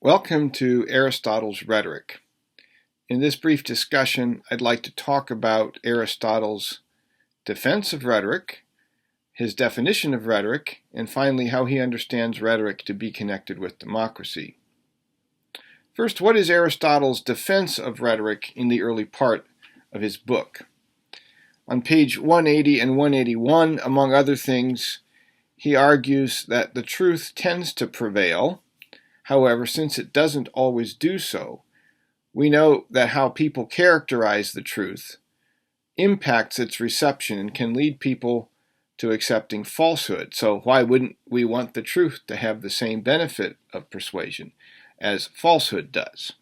Welcome to Aristotle's Rhetoric. In this brief discussion, I'd like to talk about Aristotle's defense of rhetoric, his definition of rhetoric, and finally how he understands rhetoric to be connected with democracy. First, what is Aristotle's defense of rhetoric in the early part of his book? On page 180 and 181, among other things, he argues that the truth tends to prevail. However, since it doesn't always do so, we know that how people characterize the truth impacts its reception and can lead people to accepting falsehood. So why wouldn't we want the truth to have the same benefit of persuasion as falsehood does?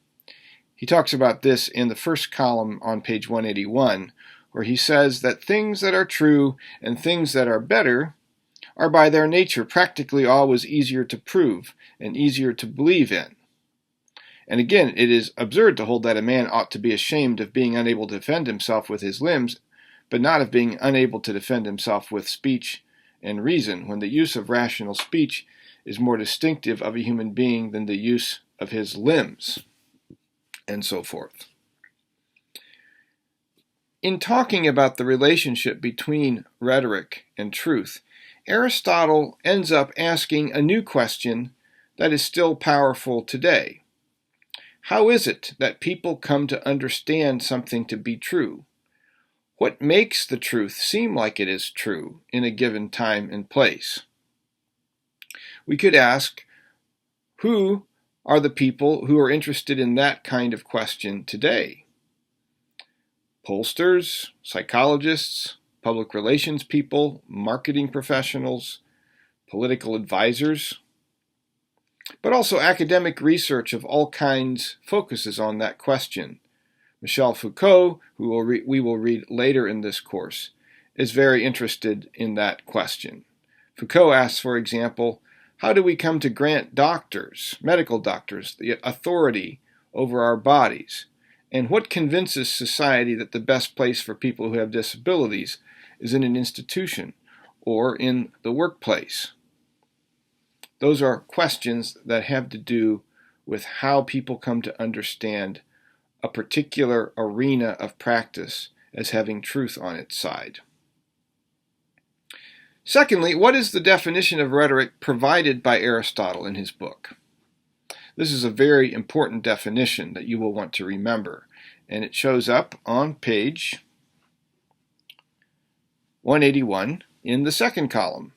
He talks about this in the first column on page 181, where he says that things that are true and things that are better are by their nature practically always easier to prove and easier to believe in. And again, it is absurd to hold that a man ought to be ashamed of being unable to defend himself with his limbs, but not of being unable to defend himself with speech and reason, when the use of rational speech is more distinctive of a human being than the use of his limbs, and so forth. In talking about the relationship between rhetoric and truth, Aristotle ends up asking a new question that is still powerful today. How is it that people come to understand something to be true? What makes the truth seem like it is true in a given time and place? We could ask, who are the people who are interested in that kind of question today? Pollsters, psychologists, public relations people, marketing professionals, political advisors, but also academic research of all kinds focuses on that question. Michel Foucault, who we will read later in this course, is very interested in that question. Foucault asks, for example, how do we come to grant doctors, medical doctors, the authority over our bodies? And what convinces society that the best place for people who have disabilities is in an institution or in the workplace? Those are questions that have to do with how people come to understand a particular arena of practice as having truth on its side. Secondly, what is the definition of rhetoric provided by Aristotle in his book? This is a very important definition that you will want to remember, and it shows up on page 181 in the second column.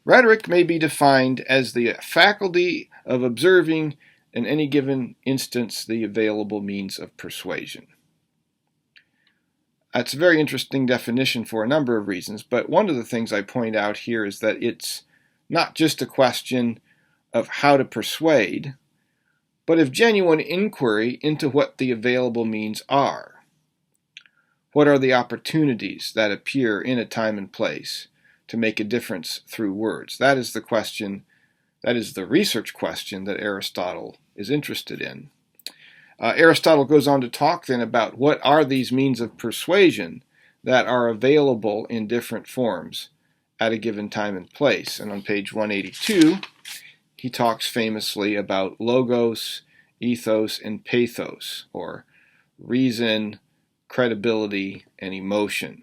Rhetoric may be defined as the faculty of observing in any given instance the available means of persuasion. That's a very interesting definition for a number of reasons, but one of the things I point out here is that it's not just a question of how to persuade, but of genuine inquiry into what the available means are. What are the opportunities that appear in a time and place to make a difference through words? That is the question, that is the research question that Aristotle is interested in. Aristotle goes on to talk then about what are these means of persuasion that are available in different forms at a given time and place. And on page 182, he talks famously about logos, ethos, and pathos, or reason, credibility, and emotion.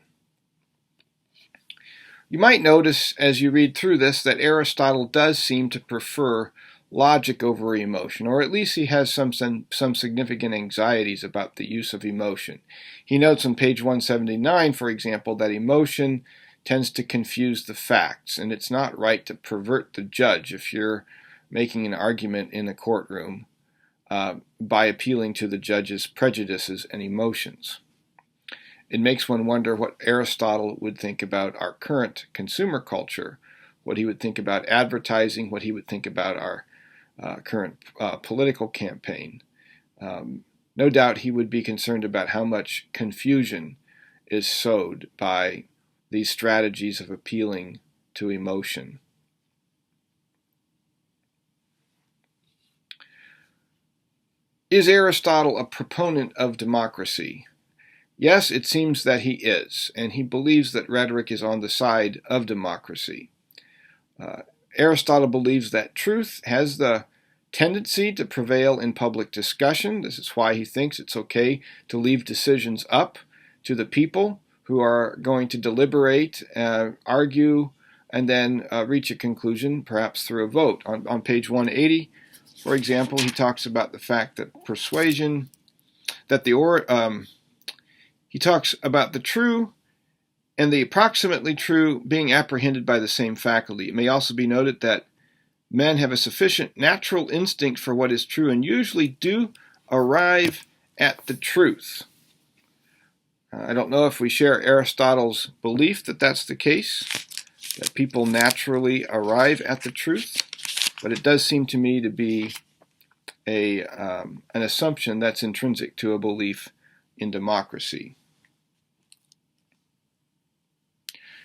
You might notice as you read through this that Aristotle does seem to prefer logic over emotion, or at least he has some significant anxieties about the use of emotion. He notes on page 179, for example, that emotion tends to confuse the facts, and it's not right to pervert the judge if you're making an argument in a courtroom by appealing to the judge's prejudices and emotions. It makes one wonder what Aristotle would think about our current consumer culture, what he would think about advertising, what he would think about our current political campaign. No doubt he would be concerned about how much confusion is sowed by these strategies of appealing to emotion. Is Aristotle a proponent of democracy? Yes, it seems that he is, and he believes that rhetoric is on the side of democracy. Aristotle believes that truth has the tendency to prevail in public discussion. This is why he thinks it's okay to leave decisions up to the people who are going to deliberate, argue, and then reach a conclusion, perhaps through a vote. On page 180, for example, he talks about the fact that persuasion, he talks about the true and the approximately true being apprehended by the same faculty. It may also be noted that men have a sufficient natural instinct for what is true and usually do arrive at the truth. I don't know if we share Aristotle's belief that that's the case, that people naturally arrive at the truth, but it does seem to me to be an assumption that's intrinsic to a belief in democracy.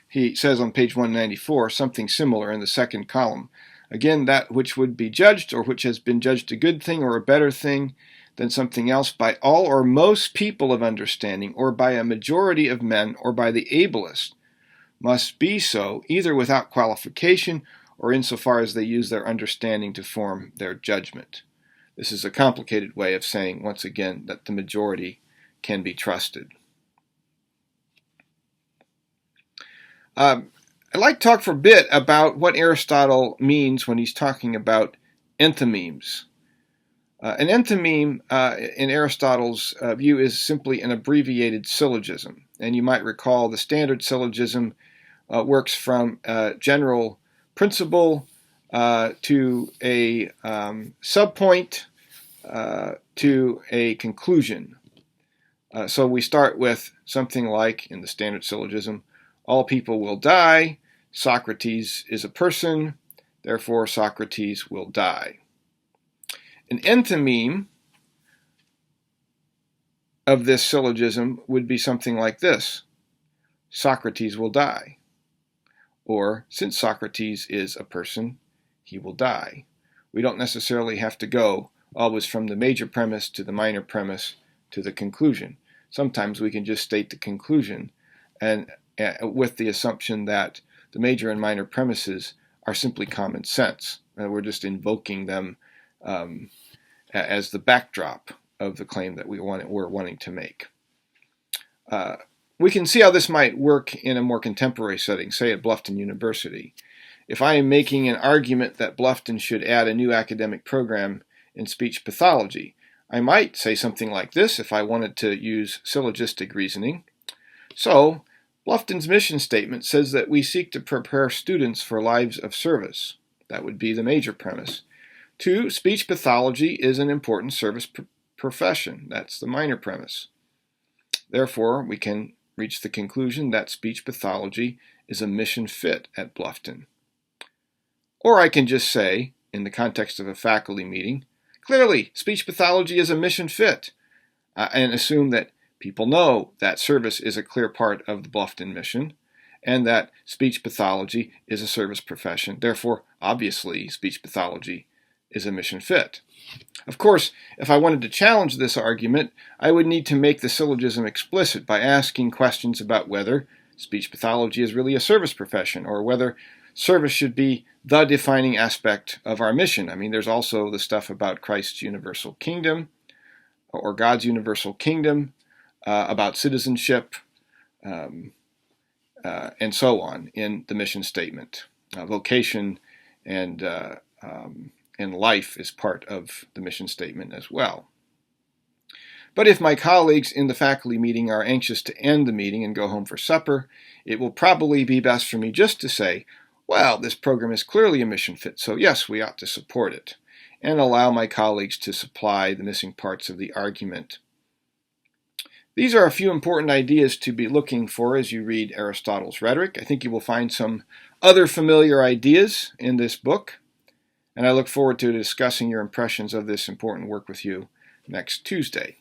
He says on page 194 something similar in the second column. Again, that which would be judged or which has been judged a good thing or a better thing than something else by all or most people of understanding or by a majority of men or by the ablest must be so either without qualification or insofar as they use their understanding to form their judgment. This is a complicated way of saying, once again, that the majority can be trusted. I'd like to talk for a bit about what Aristotle means when he's talking about enthymemes. An enthymeme, in Aristotle's view, is simply an abbreviated syllogism. And you might recall the standard syllogism works from a general principle to a subpoint to a conclusion. So we start with something like, in the standard syllogism, all people will die, Socrates is a person, therefore Socrates will die. An enthymeme of this syllogism would be something like this: Socrates will die. Or, since Socrates is a person, he will die. We don't necessarily have to go always from the major premise to the minor premise to the conclusion. Sometimes we can just state the conclusion and with the assumption that the major and minor premises are simply common sense. We're just invoking them as the backdrop of the claim that we're wanting to make. We can see how this might work in a more contemporary setting, say at Bluffton University. If I am making an argument that Bluffton should add a new academic program in speech pathology, I might say something like this if I wanted to use syllogistic reasoning. So, Bluffton's mission statement says that we seek to prepare students for lives of service. That would be the major premise. 2, speech pathology is an important service profession. That's the minor premise. Therefore, we can reach the conclusion that speech pathology is a mission fit at Bluffton. Or I can just say, in the context of a faculty meeting, clearly, speech pathology is a mission fit, and assume that people know that service is a clear part of the Bluffton mission, and that speech pathology is a service profession. Therefore, obviously, speech pathology is a mission fit. Of course, if I wanted to challenge this argument, I would need to make the syllogism explicit by asking questions about whether speech pathology is really a service profession, or whether service should be the defining aspect of our mission. I mean, there's also the stuff about Christ's universal kingdom, or God's universal kingdom, about citizenship, and so on in the mission statement. Vocation and life is part of the mission statement as well. But if my colleagues in the faculty meeting are anxious to end the meeting and go home for supper, it will probably be best for me just to say, well, this program is clearly a mission fit, so yes, we ought to support it, and allow my colleagues to supply the missing parts of the argument. These are a few important ideas to be looking for as you read Aristotle's Rhetoric. I think you will find some other familiar ideas in this book, and I look forward to discussing your impressions of this important work with you next Tuesday.